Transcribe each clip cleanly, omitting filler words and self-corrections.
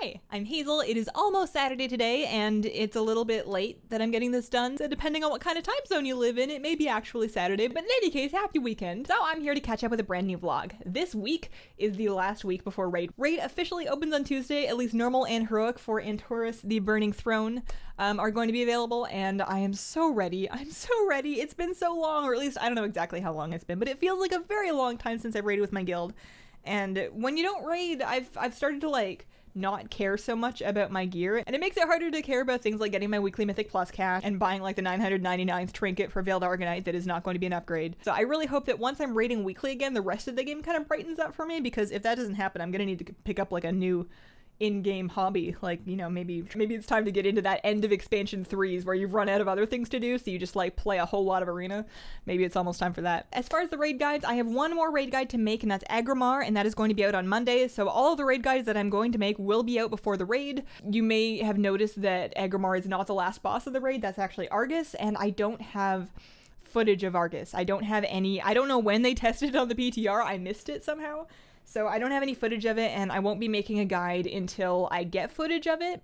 Hi, I'm Hazel. It is almost Saturday today, and it's a little bit late that I'm getting this done, so depending on what kind of time zone you live in, it may be actually Saturday, but in any case, happy weekend. So I'm here to catch up with a brand new vlog. This week is the last week before Raid. Raid officially opens on Tuesday, at least normal and heroic for Antorus, the Burning Throne, are going to be available, and I am so ready. I'm so ready. It's been so long, or at least I don't know exactly how long it's been, but it feels like a very long time since I've raided with my guild. And when you don't raid, I've started to like not care so much about my gear, and it makes it harder to care about things like getting my weekly Mythic Plus cash and buying like the 999th trinket for Veiled Argonite that is not going to be an upgrade. So I really hope that once I'm raiding weekly again, the rest of the game kind of brightens up for me, because if that doesn't happen, I'm gonna need to pick up like a new in-game hobby. Like, you know, maybe it's time to get into that end of expansion 3s where you've run out of other things to do, so you just like play a whole lot of arena. Maybe it's almost time for that. As far as the raid guides, I have one more raid guide to make, and that's Agrimar, and that is going to be out on Monday. So all of the raid guides that I'm going to make will be out before the raid. You may have noticed that Agrimar is not the last boss of the raid. That's actually Argus, and I don't have footage of Argus. I don't have any. I don't know when they tested it on the PTR. I missed it somehow. So I don't have any footage of it, and I won't be making a guide until I get footage of it,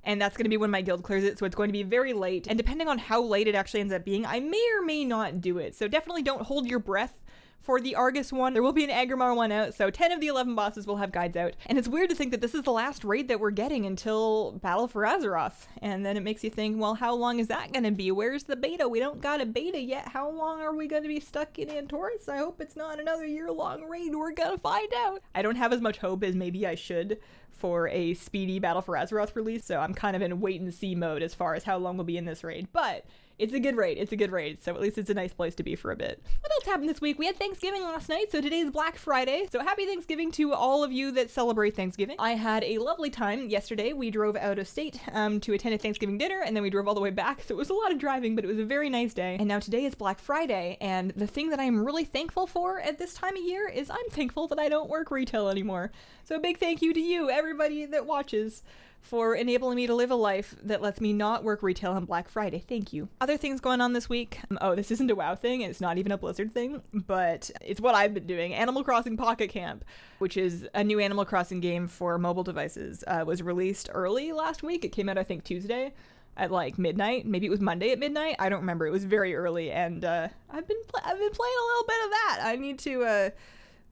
and that's going to be when my guild clears it, so it's going to be very late, and depending on how late it actually ends up being, I may or may not do it. So definitely don't hold your breath for the Argus one. There will be an Agrimar one out, so 10 of the 11 bosses will have guides out. And it's weird to think that this is the last raid that we're getting until Battle for Azeroth. And then it makes you think, well, how long is that gonna be? Where's the beta? We don't got a beta yet. How long are we gonna be stuck in Antorus? I hope it's not another year-long raid. We're gonna find out. I don't have as much hope as maybe I should for a speedy Battle for Azeroth release, so I'm kind of in wait-and-see mode as far as how long we'll be in this raid. But it's a good raid. It's a good raid, so at least it's a nice place to be for a bit. What else happened this week? We had Thanksgiving last night, so today's Black Friday. So happy Thanksgiving to all of you that celebrate Thanksgiving. I had a lovely time yesterday. We drove out of state to attend a Thanksgiving dinner, and then we drove all the way back, so it was a lot of driving, but it was a very nice day. And now today is Black Friday, and the thing that I'm really thankful for at this time of year is I'm thankful that I don't work retail anymore. So a big thank you to you, everybody that watches, for enabling me to live a life that lets me not work retail on Black Friday. Thank you. Other things going on this week. Oh, this isn't a WoW thing, and it's not even a Blizzard thing, but it's what I've been doing. Animal Crossing Pocket Camp, which is a new Animal Crossing game for mobile devices, was released early last week. It came out, I think, Tuesday at like midnight. Maybe it was Monday at midnight. I don't remember. It was very early, and I've been playing a little bit of that. I need to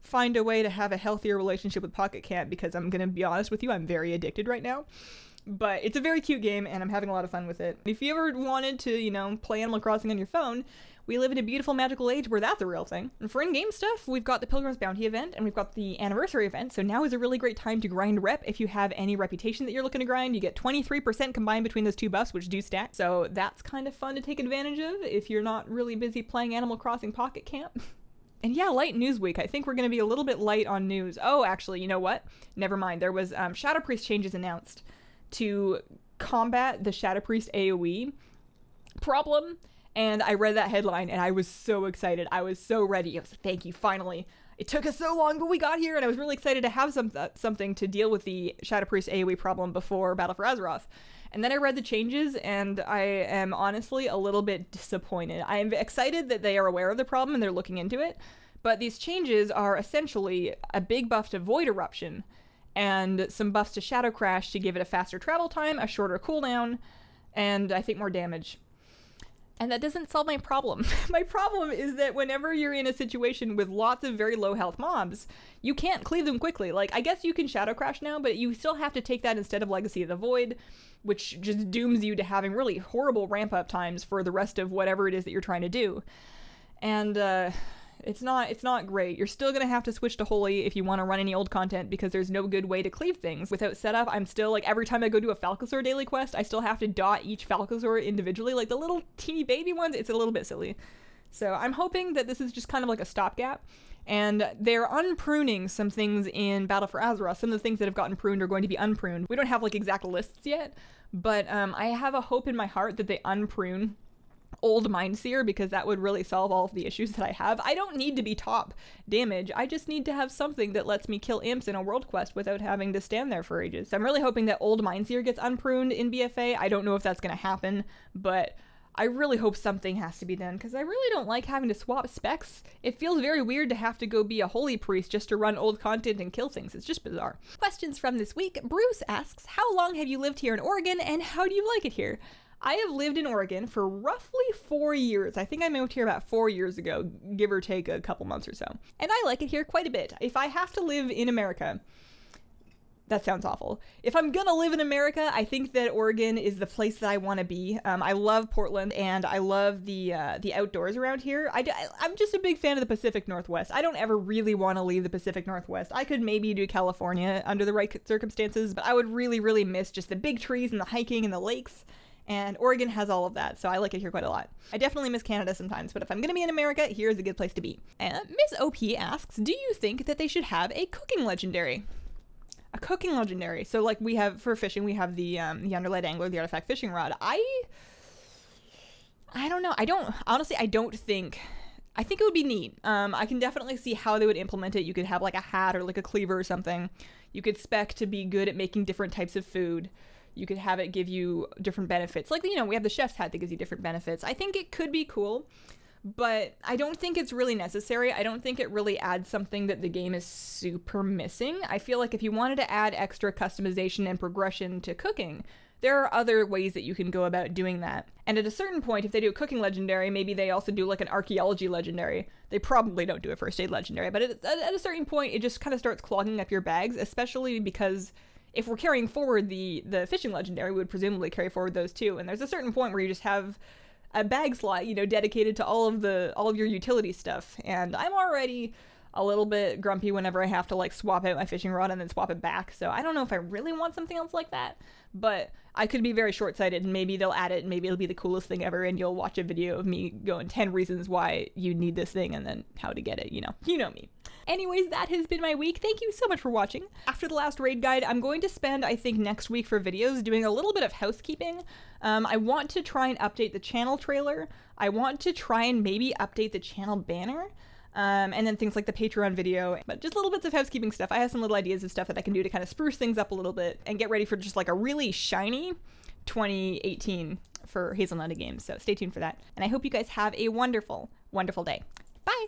find a way to have a healthier relationship with Pocket Camp, because I'm gonna be honest with you, I'm very addicted right now. But it's a very cute game, and I'm having a lot of fun with it. If you ever wanted to, you know, play Animal Crossing on your phone, we live in a beautiful magical age where that's a real thing. And for in-game stuff, we've got the Pilgrim's Bounty event, and we've got the anniversary event, so now is a really great time to grind rep. If you have any reputation that you're looking to grind, you get 23% combined between those two buffs, which do stack. So that's kind of fun to take advantage of if you're not really busy playing Animal Crossing Pocket Camp. And yeah, light news week. I think we're going to be a little bit light on news. Oh, actually, you know what? Never mind. There was Shadow Priest changes announced to combat the Shadow Priest AoE problem. And I read that headline and I was so excited. I was so ready. I was like, thank you, finally. It took us so long, but we got here, and I was really excited to have something to deal with the Shadow Priest AoE problem before Battle for Azeroth. And then I read the changes, and I am honestly a little bit disappointed. I am excited that they are aware of the problem and they're looking into it, but these changes are essentially a big buff to Void Eruption, and some buffs to Shadow Crash to give it a faster travel time, a shorter cooldown, and I think more damage. And that doesn't solve my problem. My problem is that whenever you're in a situation with lots of very low health mobs, you can't cleave them quickly. Like, I guess you can Shadow Crash now, but you still have to take that instead of Legacy of the Void, which just dooms you to having really horrible ramp-up times for the rest of whatever it is that you're trying to do. And it's not great. You're still gonna have to switch to Holy if you want to run any old content, because there's no good way to cleave things. Without setup, I'm still, like, every time I go do a Falcosaur daily quest, I still have to dot each Falcosaur individually. Like, the little teeny baby ones, it's a little bit silly. So I'm hoping that this is just kind of like a stopgap, and they're unpruning some things in Battle for Azeroth. Some of the things that have gotten pruned are going to be unpruned. We don't have, like, exact lists yet, but I have a hope in my heart that they unprune old Mindseer, because that would really solve all of the issues that I have. I don't need to be top damage. I just need to have something that lets me kill imps in a world quest without having to stand there for ages. So I'm really hoping that old Mindseer gets unpruned in BFA. I don't know if that's going to happen, but I really hope something has to be done, because I really don't like having to swap specs. It feels very weird to have to go be a holy priest just to run old content and kill things. It's just bizarre. Questions from this week. Bruce asks, how long have you lived here in Oregon, and how do you like it here? I have lived in Oregon for roughly 4 years. I think I moved here about 4 years ago, give or take a couple months or so. And I like it here quite a bit. If I have to live in America, that sounds awful. If I'm gonna live in America, I think that Oregon is the place that I want to be. I love Portland, and I love the outdoors around here. I'm just a big fan of the Pacific Northwest. I don't ever really want to leave the Pacific Northwest. I could maybe do California under the right circumstances, but I would really, really miss just the big trees and the hiking and the lakes. And Oregon has all of that, so I like it here quite a lot. I definitely miss Canada sometimes, but if I'm gonna be in America, here's a good place to be. And Miss OP asks, do you think that they should have a cooking legendary? A cooking legendary. So like we have for fishing, we have the Underlight Angler, the Artifact Fishing Rod. I don't know. I think it would be neat. I can definitely see how they would implement it. You could have like a hat or like a cleaver or something. You could spec to be good at making different types of food. You could have it give you different benefits. Like, you know, we have the chef's hat that gives you different benefits. I think it could be cool, but I don't think it's really necessary. I don't think it really adds something that the game is super missing. I feel like if you wanted to add extra customization and progression to cooking, there are other ways that you can go about doing that. And at a certain point, if they do a cooking legendary, maybe they also do like an archaeology legendary. They probably don't do a first aid legendary, but at a certain point, it just kind of starts clogging up your bags, especially because if we're carrying forward the fishing legendary, we would presumably carry forward those too. And there's a certain point where you just have a bag slot, you know, dedicated to all of your utility stuff. And I'm already a little bit grumpy whenever I have to like swap out my fishing rod and then swap it back. So I don't know if I really want something else like that, but I could be very short-sighted and maybe they'll add it and maybe it'll be the coolest thing ever and you'll watch a video of me going 10 reasons why you need this thing and then how to get it, you know me. Anyways, that has been my week. Thank you so much for watching. After the last raid guide, I'm going to spend, I think, next week for videos doing a little bit of housekeeping. I want to try and update the channel trailer. I want to try and maybe update the channel banner. And then things like the Patreon video, but just little bits of housekeeping stuff. I have some little ideas of stuff that I can do to kind of spruce things up a little bit and get ready for just like a really shiny 2018 for Hazelnuttygames. So stay tuned for that. And I hope you guys have a wonderful, wonderful day. Bye!